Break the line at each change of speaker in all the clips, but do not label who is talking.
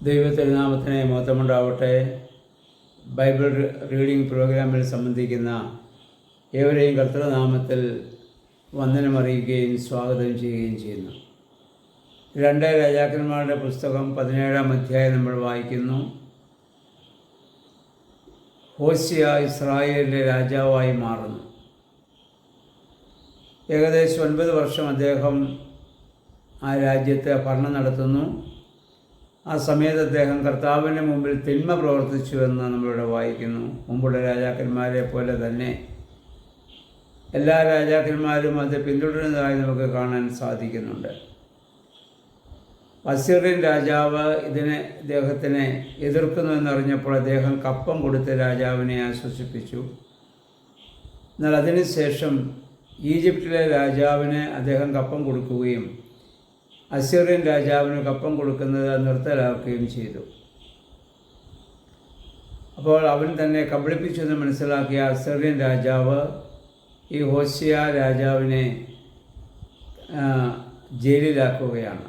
ദൈവത്തിരുനാമത്തിന് മഹത്വമുണ്ടാവട്ടെ. Bible reading പ്രോഗ്രാമിൽ സംബന്ധിക്കുന്ന ഏവരെയും കർത്തൃനാമത്തിൽ വന്ദനമറിയിക്കുകയും സ്വാഗതം ചെയ്യുകയും ചെയ്യുന്നു. 2 രാജാക്കന്മാരുടെ പുസ്തകം 17-ാം അധ്യായം നമ്മൾ വായിക്കുന്നു. ഹോശിയ ഇസ്രായേലിലെ രാജാവായി മാറുന്നു. ഏകദേശം 9 വർഷം അദ്ദേഹം ആ രാജ്യത്തെ ഭരണം നടത്തുന്നു. ആ സമയത്ത് അദ്ദേഹം കർത്താവിൻ്റെ മുമ്പിൽ തിന്മ പ്രവർത്തിച്ചു എന്ന് നമ്മളിവിടെ വായിക്കുന്നു. മുമ്പുള്ള രാജാക്കന്മാരെ പോലെ തന്നെ എല്ലാ രാജാക്കന്മാരും അത് പിന്തുടരുന്നതായി നമുക്ക് കാണാൻ സാധിക്കുന്നുണ്ട്. അസീറിയൻ രാജാവ് ഇദ്ദേഹത്തിനെ എതിർക്കുന്നുവെന്നറിഞ്ഞപ്പോൾ അദ്ദേഹം കപ്പം കൊടുത്ത് രാജാവിനെ ആശ്വസിപ്പിച്ചു. എന്നാൽ അതിനുശേഷം ഈജിപ്തിലെ രാജാവിന് അദ്ദേഹം കപ്പം കൊടുക്കുകയും അസീറിയൻ രാജാവിന് കപ്പം കൊടുക്കുന്നത് നിർത്തലാക്കുകയും ചെയ്തു. അപ്പോൾ അവൻ തന്നെ കബളിപ്പിച്ചു എന്ന് മനസ്സിലാക്കിയ അസീറിയൻ രാജാവ് ഈ ഹോശിയ രാജാവിനെ ജയിലിലാക്കുകയാണ്.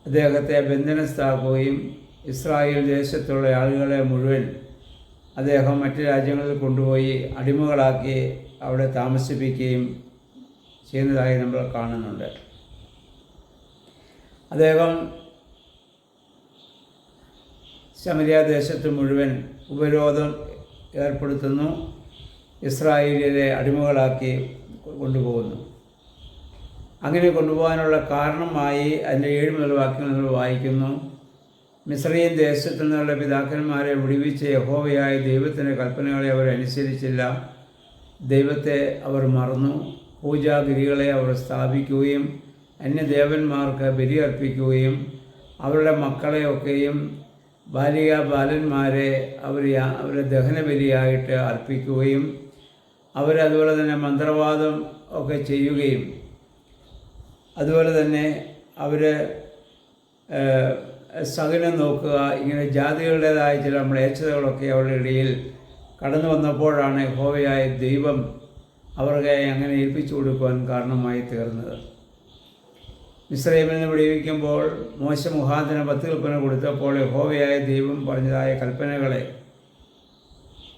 അദ്ദേഹത്തെ ബന്ധനസ്ഥാക്കുകയും ഇസ്രായേൽ ദേശത്തുള്ള ആളുകളെ മുഴുവൻ അദ്ദേഹം മറ്റ് രാജ്യങ്ങളിൽ കൊണ്ടുപോയി അടിമകളാക്കി അവിടെ താമസിപ്പിക്കുകയും ചെയ്യുന്നതായി നമ്മൾ കാണുന്നുണ്ട്. അദ്ദേഹം ശമരിയ ദേശത്ത് മുഴുവൻ ഉപരോധം ഏർപ്പെടുത്തുന്നു. ഇസ്രായേലിലെ അടിമകളാക്കി കൊണ്ടുപോകുന്നു. അങ്ങനെ കൊണ്ടുപോകാനുള്ള കാരണമായി അതിൻ്റെ 7 മുതൽ വാക്യങ്ങൾ നമ്മൾ വായിക്കുന്നു. മിസ്രയീം ദേശത്തു നിന്നുള്ള പിതാക്കന്മാരെ വിടുവിച്ച യഹോവയായ ദൈവത്തിൻ്റെ കൽപ്പനകളെ അവർ അനുസരിച്ചില്ല. ദൈവത്തെ അവർ മറന്നു. പൂജാഗിരികളെ അവർ സ്ഥാപിക്കുകയും അന്യദേവന്മാർക്ക് ബലി അർപ്പിക്കുകയും അവരുടെ മക്കളെയൊക്കെയും ബാലികാബാലന്മാരെ അവരെ ദഹനബലിയായിട്ട് അർപ്പിക്കുകയും അവരതുപോലെ തന്നെ മന്ത്രവാദം ഒക്കെ ചെയ്യുകയും അതുപോലെ തന്നെ അവർ സകലം നോക്കുക, ഇങ്ങനെ ജാതികളുടേതായ ചില മ്ലേച്ഛതകളൊക്കെ അവരുടെ ഇടയിൽ കടന്നു വന്നപ്പോഴാണ് യഹോവയായ ദൈവം അവർക്ക് അങ്ങനെ ഏൽപ്പിച്ചു കൊടുക്കുവാൻ കാരണമായി തീർന്നത്. മിസ്രയീമിൽ നിന്ന് വിടുവിക്കുമ്പോൾ മോശ മുഖാന്തരം 10 കൽപ്പന കൊടുത്തപ്പോൾ യഹോവയായ ദൈവം പറഞ്ഞതായ കൽപ്പനകളെ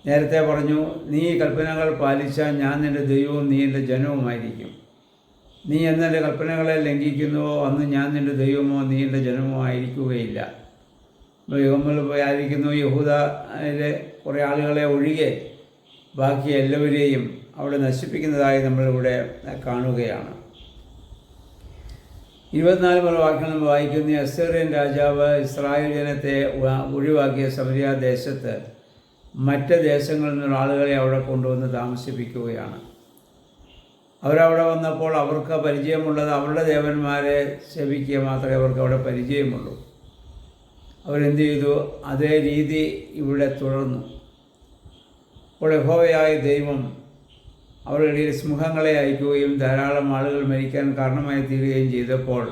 നേരത്തെ പറഞ്ഞു, നീ ഈ കൽപ്പനകൾ പാലിച്ചാൽ ഞാൻ നിൻ്റെ ദൈവവും നീ എൻ്റെ ജനവുമായിരിക്കും. നീ എന്നെ കൽപ്പനകളെ ലംഘിക്കുന്നുവോ അന്ന് ഞാൻ നിൻ്റെ ദൈവമോ നീ എൻ്റെ ജനമോ ആയിരിക്കുകയില്ല. യുഗങ്ങളിൽ പോയി ആയിരിക്കുന്നു. യഹൂദയിലെ കുറേ ആളുകളെ ഒഴികെ ബാക്കി എല്ലാവരെയും അവിടെ നശിപ്പിക്കുന്നതായി നമ്മളിവിടെ കാണുകയാണ്. 24 മുതൽ വാക്യങ്ങൾ നമ്മൾ വായിക്കുന്ന അസീറിയൻ രാജാവ് ഇസ്രായേൽ ജനത്തെ ഒഴിവാക്കിയ സമരിയ ദേശത്ത് മറ്റ് ദേശങ്ങളിൽ നിന്നുള്ള ആളുകളെ അവിടെ കൊണ്ടുവന്ന് താമസിപ്പിക്കുകയാണ്. അവരവിടെ വന്നപ്പോൾ അവർക്ക് പരിചയമുള്ളത് അവരുടെ ദേവന്മാരെ സേവിക്കുക മാത്രമേ അവർക്ക് അവിടെ പരിചയമുള്ളൂ. അവരെന്ത് ചെയ്തു? അതേ രീതി ഇവിടെ തുടർന്നു. അപ്പോൾ യഹോവയായ ദൈവം അവരുടെ ഇടയിൽ സിംഹങ്ങളെ അയക്കുകയും ധാരാളം ആളുകൾ മരിക്കാൻ കാരണമായി തീരുകയും ചെയ്തപ്പോൾ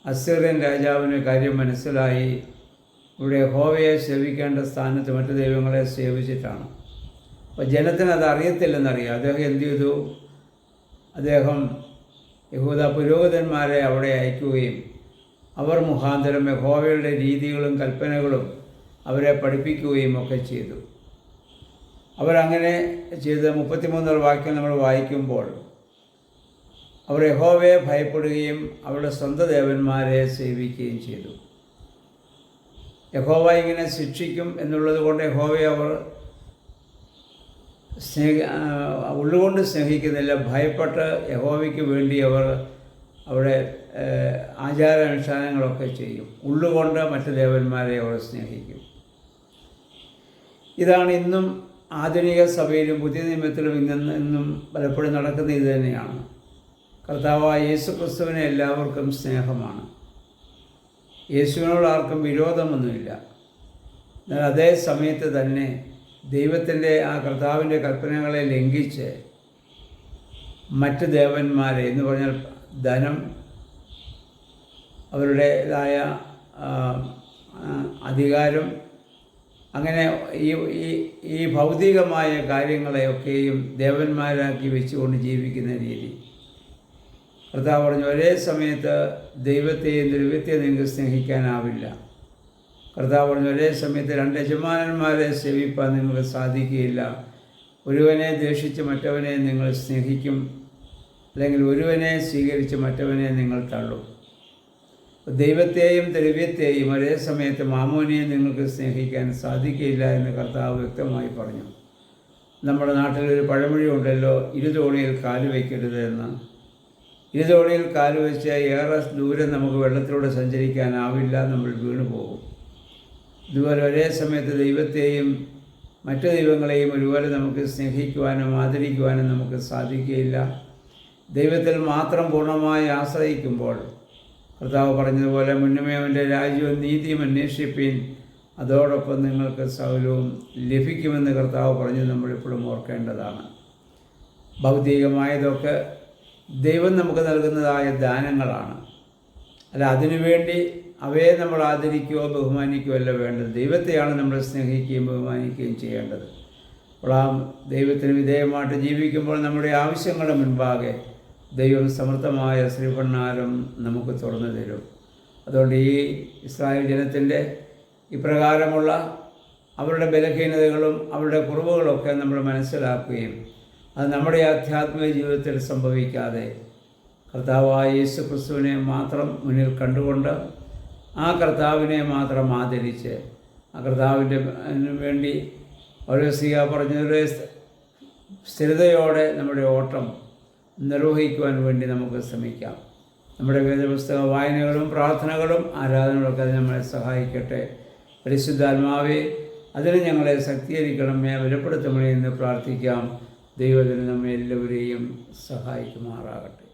അസീറിയൻ രാജാവിന് കാര്യം മനസ്സിലായി. ഇവിടെ യഹോവയെ സേവിക്കേണ്ട സ്ഥാനത്ത് മറ്റു ദൈവങ്ങളെ സേവിച്ചിട്ടാണ്. അപ്പോൾ ജനത്തിന് അത് അറിയത്തില്ലെന്നറിയാം. അദ്ദേഹം എന്ത് ചെയ്തു? അദ്ദേഹം യഹൂദ പുരോഹിതന്മാരെ അവിടെ അയക്കുകയും അവർ മുഖാന്തരം യഹോവയുടെ രീതികളും കൽപ്പനകളും അവരെ പഠിപ്പിക്കുകയും ഒക്കെ ചെയ്തു. അവരങ്ങനെ ചെയ്ത് 33 വാക്യം നമ്മൾ വായിക്കുമ്പോൾ അവർ യഹോവയെ ഭയപ്പെടുകയും അവരുടെ സ്വന്തം ദേവന്മാരെ സേവിക്കുകയും ചെയ്തു. യഹോവ ഇങ്ങനെ ശിക്ഷിക്കും എന്നുള്ളത് കൊണ്ട് യഹോവയെ അവർ ഉള്ളുകൊണ്ട് സ്നേഹിക്കുന്നില്ല. ഭയപ്പെട്ട് യഹോവയ്ക്ക് വേണ്ടി അവർ അവിടെ ആചാരാനുഷ്ഠാനങ്ങളൊക്കെ ചെയ്യും. ഉള്ളുകൊണ്ട് മറ്റ് ദേവന്മാരെ അവർ സ്നേഹിക്കും. ഇതാണ് ഇന്നും ആധുനിക സഭയിലും പുതിയ നിയമത്തിലും ഇന്നും പലപ്പോഴും നടക്കുന്ന ഇത് തന്നെയാണ്. കർത്താവായ യേശു ക്രിസ്തുവിനെ എല്ലാവർക്കും സ്നേഹമാണ്. യേശുവിനോട് ആർക്കും വിരോധമൊന്നുമില്ല. എന്നാൽ അതേ സമയത്ത് തന്നെ ദൈവത്തിൻ്റെ ആ കർത്താവിൻ്റെ കൽപ്പനകളെ ലംഘിച്ച് മറ്റ് ദേവന്മാരെ എന്ന് പറഞ്ഞാൽ ധനം, അവരുടേതായ അധികാരം, അങ്ങനെ ഈ ഭൗതികമായ കാര്യങ്ങളെയൊക്കെയും ദേവന്മാരാക്കി വെച്ചുകൊണ്ട് ജീവിക്കുന്ന രീതി, കർത്താവ് പറഞ്ഞു, ഒരേ സമയത്ത് ദൈവത്തെയും ദ്രവ്യത്തെയും നിങ്ങൾക്ക് സ്നേഹിക്കാനാവില്ല. കർത്താവ് പറഞ്ഞു, ഒരേ സമയത്ത് 2 യജമാനന്മാരെ സേവിപ്പാൻ നിങ്ങൾക്ക് സാധിക്കുകയില്ല. ഒരുവനെ ദ്വേഷിച്ച് മറ്റവനെ നിങ്ങൾ സ്നേഹിക്കും, അല്ലെങ്കിൽ ഒരുവനെ സ്വീകരിച്ച് മറ്റവനെ നിങ്ങൾ തള്ളും. ദൈവത്തെയും ദ്രവ്യത്തെയും ഒരേ സമയത്ത് മാമോനെയും നിങ്ങൾക്ക് സ്നേഹിക്കാൻ സാധിക്കുകയില്ല എന്ന് കർത്താവ് വ്യക്തമായി പറഞ്ഞു. നമ്മുടെ നാട്ടിലൊരു പഴമൊഴി ഉണ്ടല്ലോ, ഇരുതോണിയിൽ കാല് വയ്ക്കരുത് എന്ന്. ഇരുതോണിയിൽ കാല് വെച്ച് ഏറെ ദൂരം നമുക്ക് വെള്ളത്തിലൂടെ സഞ്ചരിക്കാനാവില്ല, നമ്മൾ വീണു പോകും. ഇതുപോലെ ഒരേ സമയത്ത് ദൈവത്തെയും മറ്റു ദൈവങ്ങളെയും ഒരുപോലെ നമുക്ക് സ്നേഹിക്കുവാനും ആദരിക്കുവാനും നമുക്ക് സാധിക്കുകയില്ല. ദൈവത്തിൽ മാത്രം പൂർണ്ണമായി ആശ്രയിക്കുമ്പോൾ കർത്താവ് പറഞ്ഞതുപോലെ, മുന്നമേ അവൻ്റെ രാജ്യവും നീതിയും അന്വേഷിപ്പീൻ, അതോടൊപ്പം നിങ്ങൾക്ക് സകലവും ലഭിക്കുമെന്ന് കർത്താവ് പറഞ്ഞ് നമ്മളിപ്പോഴും ഓർക്കേണ്ടതാണ്. ഭൗതികമായതൊക്കെ ദൈവം നമുക്ക് നൽകുന്നതായ ദാനങ്ങളാണ്. അല്ല, അതിനുവേണ്ടി അവയെ നമ്മൾ ആദരിക്കുകയോ ബഹുമാനിക്കുകയോ അല്ല വേണ്ടത്. ദൈവത്തെയാണ് നമ്മൾ സ്നേഹിക്കുകയും ബഹുമാനിക്കുകയും ചെയ്യേണ്ടത്. അപ്പോൾ ആ ദൈവത്തിന് വിധേയമായിട്ട് ജീവിക്കുമ്പോൾ നമ്മുടെ ആവശ്യങ്ങളുടെ മുൻപാകെ ദൈവം സമൃദ്ധമായ ശ്രീഭണ്ഡാരം നമുക്ക് തുറന്നു തരും. അതുകൊണ്ട് ഈ ഇസ്രായേൽ ജനത്തിൻ്റെ ഇപ്രകാരമുള്ള അവരുടെ ബലഹീനതകളും അവരുടെ കുറവുകളൊക്കെ നമ്മൾ മനസ്സിലാക്കുകയും അത് നമ്മുടെ ആധ്യാത്മിക ജീവിതത്തിൽ സംഭവിക്കാതെ കർത്താവായ യേശു ക്രിസ്തുവിനെ മാത്രം മുന്നിൽ കണ്ടുകൊണ്ട് ആ കർത്താവിനെ മാത്രം ആദരിച്ച് ആ കർത്താവിൻ്റെ വേണ്ടി പൗലോസ് പറഞ്ഞതിലെ സ്ഥിരതയോടെ നമ്മുടെ ഓട്ടം നിർവഹിക്കുവാൻ വേണ്ടി നമുക്ക് ശ്രമിക്കാം. നമ്മുടെ വേദപുസ്തക വായനകളും പ്രാർത്ഥനകളും ആരാധനകളൊക്കെ അത് നമ്മളെ സഹായിക്കട്ടെ. പരിശുദ്ധാത്മാവേ, അതിന് ഞങ്ങളെ ശക്തീകരിക്കണമേ, ബലപ്പെടുത്തണമേ എന്ന് പ്രാർത്ഥിക്കാം. ദൈവത്തിന് നമ്മെ എല്ലാവരെയും സഹായിക്കുമാറാകട്ടെ.